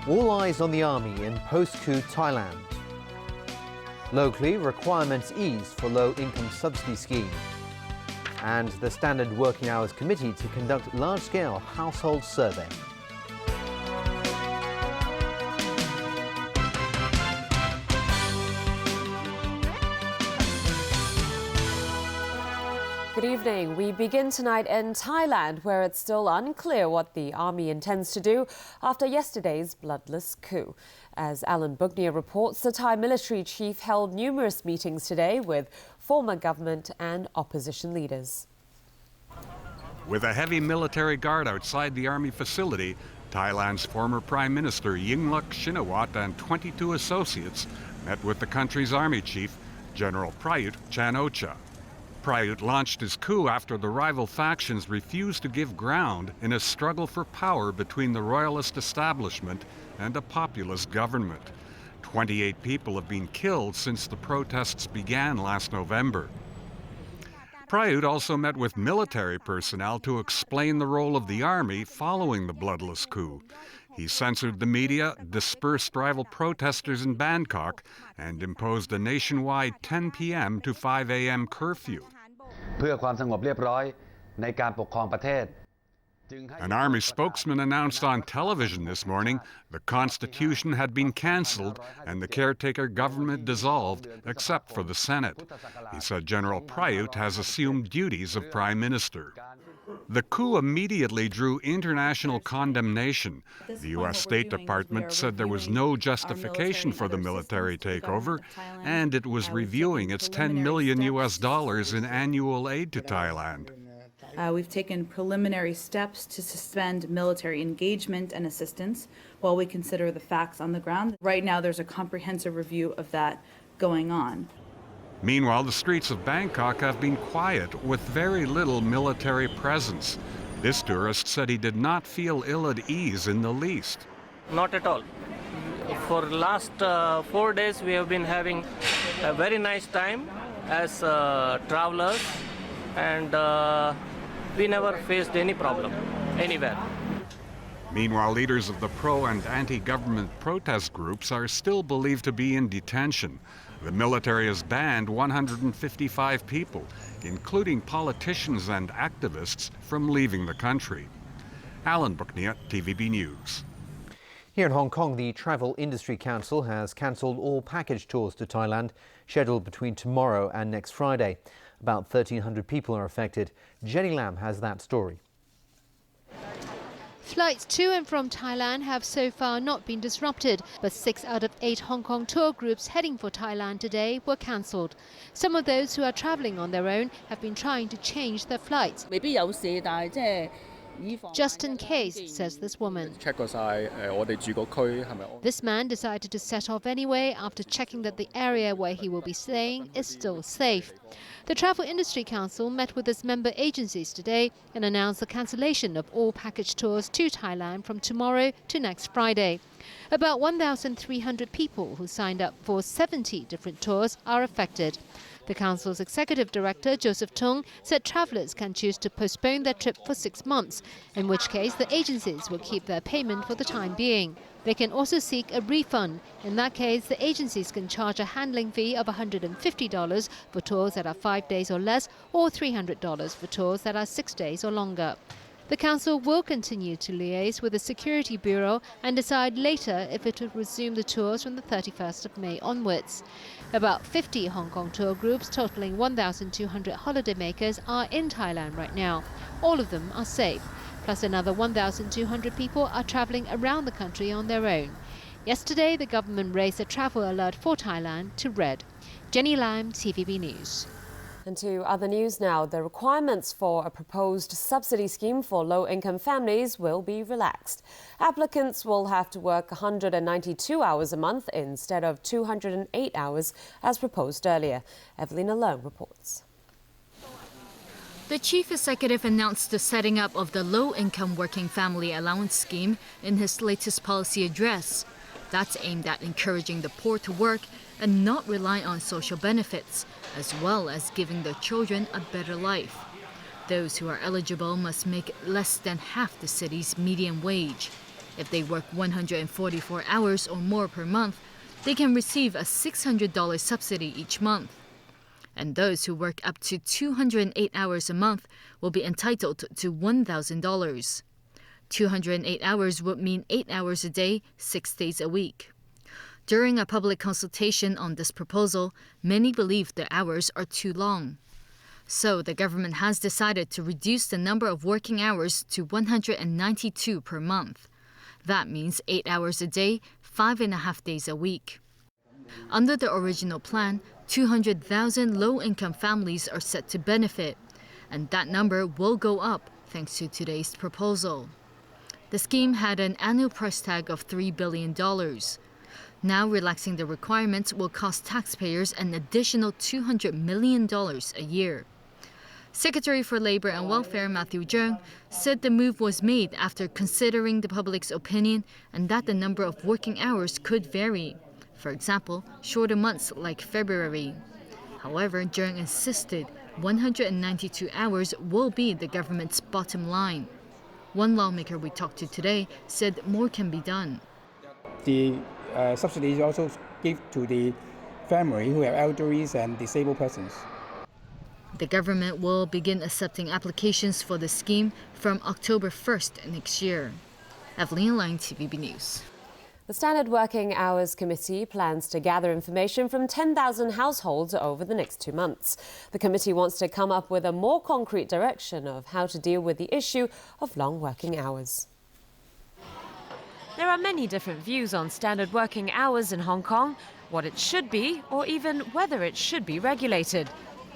All eyes on the army in post-coup Thailand. Locally, requirements ease for low-income subsidy scheme. And the Standard Working Hours Committee to conduct large-scale household survey. Good evening. We begin tonight in Thailand, where it's still unclear what the army intends to do after yesterday's bloodless coup. As Alan Bugnia reports, the Thai military chief held numerous meetings today with former government and opposition leaders. With a heavy military guard outside the army facility, Thailand's former Prime Minister Yingluck Shinawatra and 22 associates met with the country's army chief, General Prayut Chan-o-cha. Prayut launched his coup after the rival factions refused to give ground in a struggle for power between the royalist establishment and a populist government. 28 people have been killed since the protests began last November. Prayut also met with military personnel to explain the role of the army following the bloodless coup. He censored the media, dispersed rival protesters in Bangkok, and imposed a nationwide 10 p.m. to 5 a.m. curfew. An army spokesman announced on television this morning the constitution had been cancelled and the caretaker government dissolved, except for the Senate. He said General Prayut has assumed duties of prime minister. The coup immediately drew international condemnation. The U.S. State Department said there was no justification for the military takeover, and it was reviewing its $10 million in annual aid to Thailand. We've taken preliminary steps to suspend military engagement and assistance while we consider the facts on the ground. Right now, there's a comprehensive review of that going on. Meanwhile, the streets of Bangkok have been quiet with very little military presence. This tourist said he did not feel ill at ease in the least. Not at all. For the last 4 days, we have been having a very nice time as travelers, and we never faced any problem anywhere. Meanwhile, leaders of the pro- and anti-government protest groups are still believed to be in detention. The military has banned 155 people, including politicians and activists, from leaving the country. Alan Bugnia, TVB News. Here in Hong Kong, the Travel Industry Council has cancelled all package tours to Thailand, scheduled between tomorrow and next Friday. About 1,300 people are affected. Jenny Lam has that story. Flights to and from Thailand have so far not been disrupted, but 6 out of 8 Hong Kong tour groups heading for Thailand today were cancelled. Some of those who are travelling on their own have been trying to change their flights. Just in case, says this woman. This man decided to set off anyway after checking that the area where he will be staying is still safe. The Travel Industry Council met with its member agencies today and announced the cancellation of all package tours to Thailand from tomorrow to next Friday. About 1,300 people who signed up for 70 different tours are affected. The Council's Executive Director, Joseph Tung, said travellers can choose to postpone their trip for 6 months, in which case the agencies will keep their payment for the time being. They can also seek a refund. In that case, the agencies can charge a handling fee of $150 for tours that are 5 days or less, or $300 for tours that are 6 days or longer. The Council will continue to liaise with the Security Bureau and decide later if it will resume the tours from the 31st of May onwards. About 50 Hong Kong tour groups totaling 1,200 holidaymakers are in Thailand right now. All of them are safe. Plus another 1,200 people are travelling around the country on their own. Yesterday, the government raised the travel alert for Thailand to red. Jenny Lam, TVB News. And to other news now, the requirements for a proposed subsidy scheme for low-income families will be relaxed. Applicants will have to work 192 hours a month instead of 208 hours as proposed earlier. Evelina Leung reports. The chief executive announced the setting up of the Low-Income Working Family Allowance Scheme in his latest policy address. That's aimed at encouraging the poor to work and not rely on social benefits, as well as giving their children a better life. Those who are eligible must make less than half the city's median wage. If they work 144 hours or more per month, they can receive a $600 subsidy each month. And those who work up to 208 hours a month will be entitled to $1,000. 208 hours would mean 8 hours a day, 6 days a week. During a public consultation on this proposal, many believe the hours are too long. So the government has decided to reduce the number of working hours to 192 per month. That means 8 hours a day, 5.5 days a week. Under the original plan, 200,000 low-income families are set to benefit, and that number will go up thanks to today's proposal. The scheme had an annual price tag of $3 billion. Now relaxing the requirements will cost taxpayers an additional $200 million a year. Secretary for Labor and Welfare Matthew Cheung said the move was made after considering the public's opinion and that the number of working hours could vary. For example, shorter months like February. However, Cheung insisted 192 hours will be the government's bottom line. One lawmaker we talked to today said more can be done. The subsidies also give to the family who have elderly and disabled persons. The government will begin accepting applications for the scheme from October 1st next year. Evelyn Lang, TVB News. The Standard Working Hours Committee plans to gather information from 10,000 households over the next 2 months. The committee wants to come up with a more concrete direction of how to deal with the issue of long working hours. There are many different views on standard working hours in Hong Kong, what it should be, or even whether it should be regulated.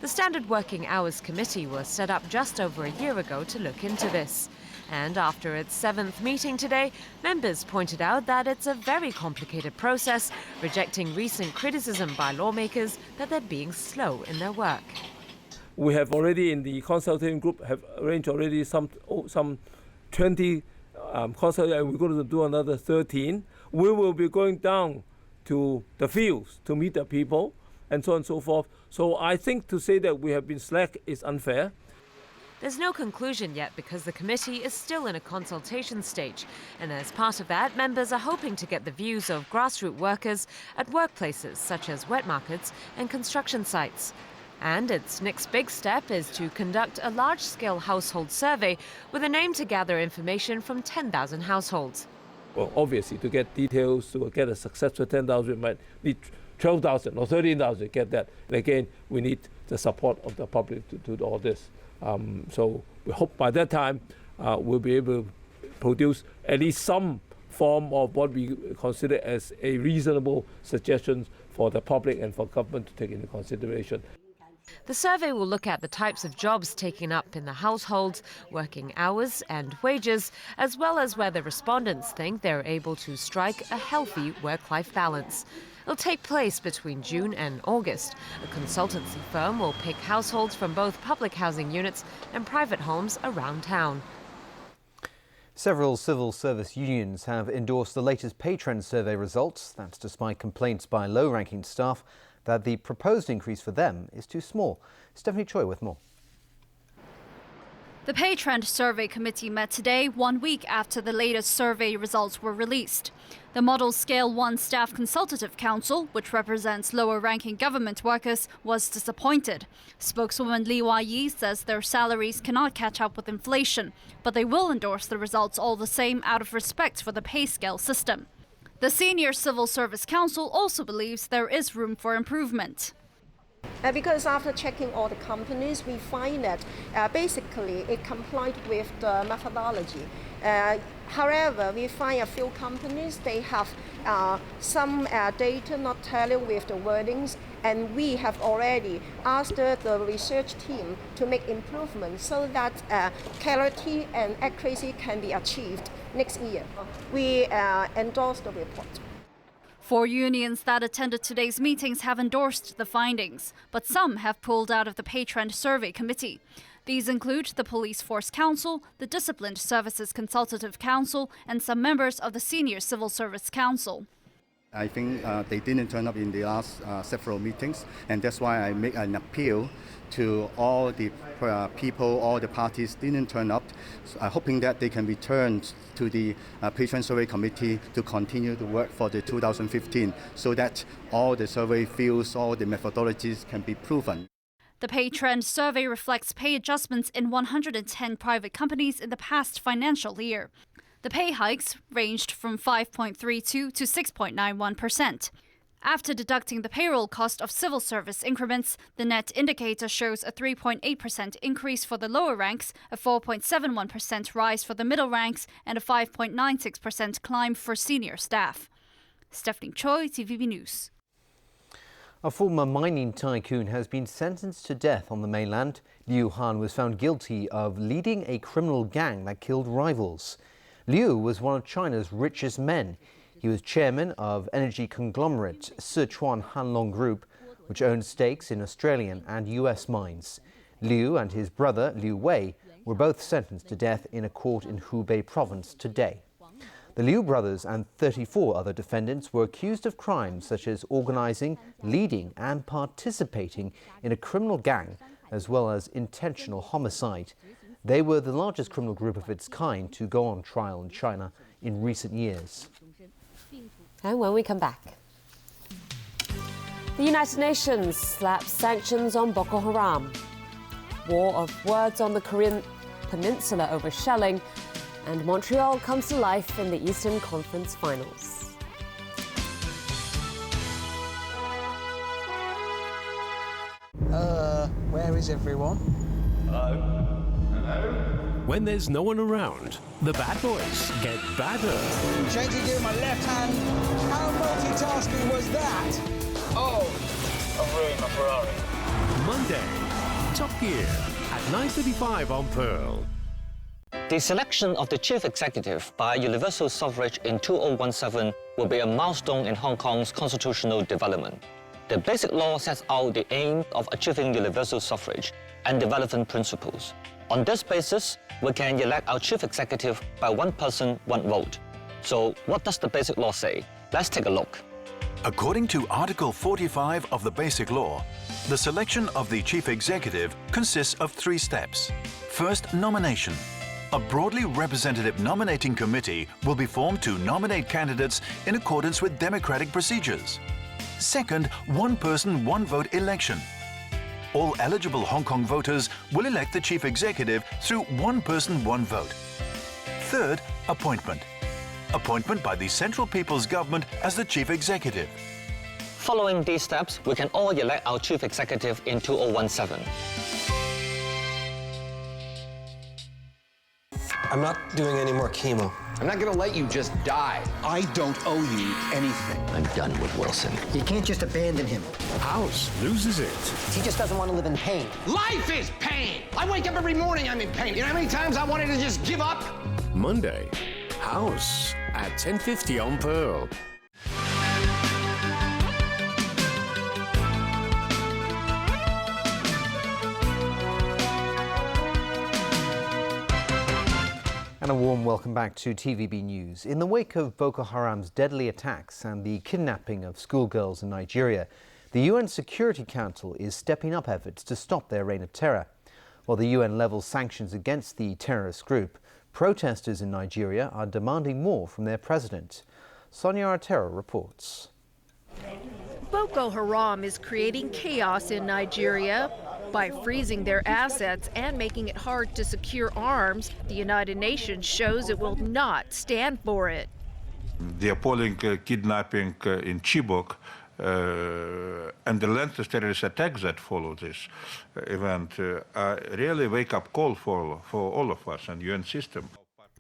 The Standard Working Hours Committee was set up just over a year ago to look into this. And after its 7th meeting today, members pointed out that it's a very complicated process, rejecting recent criticism by lawmakers that they're being slow in their work. We have already in the consulting group have arranged already some 20 consulting, and we're going to do another 13. We will be going down to the fields to meet the people and so on and so forth. So I think to say that we have been slack is unfair. There's no conclusion yet because the committee is still in a consultation stage. And as part of that, members are hoping to get the views of grassroots workers at workplaces such as wet markets and construction sites. And its next big step is to conduct a large-scale household survey with an aim to gather information from 10,000 households. Well, obviously, to get details, to get a successful 10,000, we might need 12,000 or 13,000 to get that. And again, we need the support of the public to do all this. So we hope by that time we'll be able to produce at least some form of what we consider as a reasonable suggestion for the public and for government to take into consideration. The survey will look at the types of jobs taken up in the households, working hours and wages, as well as whether respondents think they're able to strike a healthy work-life balance. It'll take place between June and August. A consultancy firm will pick households from both public housing units and private homes around town. Several civil service unions have endorsed the latest pay trend survey results. That's despite complaints by low-ranking staff that the proposed increase for them is too small. Stephanie Choi with more. The Pay Trend Survey Committee met today, 1 week after the latest survey results were released. The Model Scale 1 Staff Consultative Council, which represents lower-ranking government workers, was disappointed. Spokeswoman Li Wai-yi says their salaries cannot catch up with inflation, but they will endorse the results all the same out of respect for the pay scale system. The Senior Civil Service Council also believes there is room for improvement. Because after checking all the companies, we find that basically it complied with the methodology. However, we find a few companies, they have some data not tallying with the wordings, and we have already asked the research team to make improvements so that clarity and accuracy can be achieved next year. We endorse the report. 4 unions that attended today's meetings have endorsed the findings, but some have pulled out of the Pay Trend Survey Committee. These include the Police Force Council, the Disciplined Services Consultative Council, and some members of the Senior Civil Service Council. I think they didn't turn up in the last several meetings, and that's why I make an appeal to all the people, all the parties didn't turn up, hoping that they can return to the Patron Survey Committee to continue to work for the 2015, so that all the survey fields, all the methodologies can be proven. The pay trend survey reflects pay adjustments in 110 private companies in the past financial year. The pay hikes ranged from 5.32% to 6.91%. After deducting the payroll cost of civil service increments, the net indicator shows a 3.8% increase for the lower ranks, a 4.71% rise for the middle ranks, and a 5.96% climb for senior staff. Stephanie Choi, TVB News. A former mining tycoon has been sentenced to death on the mainland. Liu Han was found guilty of leading a criminal gang that killed rivals. Liu was one of China's richest men. He was chairman of energy conglomerate Sichuan Hanlong Group, which owns stakes in Australian and US mines. Liu and his brother Liu Wei were both sentenced to death in a court in Hubei province today. The Liu brothers and 34 other defendants were accused of crimes such as organizing, leading and participating in a criminal gang, as well as intentional homicide. They were the largest criminal group of its kind to go on trial in China in recent years. And when we come back, the United Nations slaps sanctions on Boko Haram. War of words on the Korean Peninsula over shelling, and Montreal comes to life in the Eastern Conference Finals. Where is everyone? Hello? When there's no one around, the bad boys get badder. Changing gear with my left hand. How multitasking was that? Oh, I'm ruining my Ferrari. Monday, Top Gear at 9:35 on Pearl. The selection of the chief executive by universal suffrage in 2017 will be a milestone in Hong Kong's constitutional development. The Basic Law sets out the aim of achieving universal suffrage and the relevant principles. On this basis, we can elect our chief executive by one person, one vote. So what does the Basic Law say? Let's take a look. According to Article 45 of the Basic Law, the selection of the chief executive consists of 3 steps. First, nomination. A broadly representative nominating committee will be formed to nominate candidates in accordance with democratic procedures. Second, one person, one vote election. All eligible Hong Kong voters will elect the chief executive through one person, one vote. Third, appointment. Appointment by the Central People's Government as the chief executive. Following these steps, we can all elect our chief executive in 2017. I'm not doing any more chemo. I'm not gonna let you just die. I don't owe you anything. I'm done with Wilson. You can't just abandon him. House loses it. He just doesn't want to live in pain. Life is pain! I wake up every morning, I'm in pain. You know how many times I wanted to just give up? Monday, House at 10:50 on Pearl. And a warm welcome back to TVB News. In the wake of Boko Haram's deadly attacks and the kidnapping of schoolgirls in Nigeria, the UN Security Council is stepping up efforts to stop their reign of terror. While the UN levels sanctions against the terrorist group, protesters in Nigeria are demanding more from their president. Sonia Artero reports. Boko Haram is creating chaos in Nigeria. By freezing their assets and making it hard to secure arms, the United Nations shows it will not stand for it. The appalling kidnapping in Chibok and the relentless terrorist attacks that follow this event are really a wake-up call for all of us and UN system.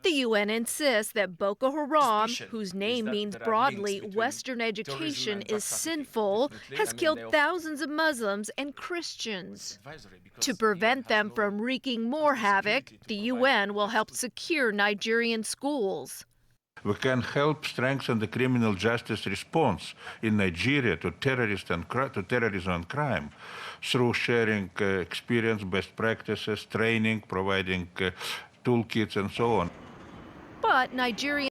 The UN insists that Boko Haram, whose name means broadly Western education is sinful, has killed thousands of Muslims and Christians. To prevent them from wreaking more havoc, the UN will help secure Nigerian schools. We can help strengthen the criminal justice response in Nigeria to terrorism and crime through sharing experience, best practices, training, providing toolkits and so on. But Nigerian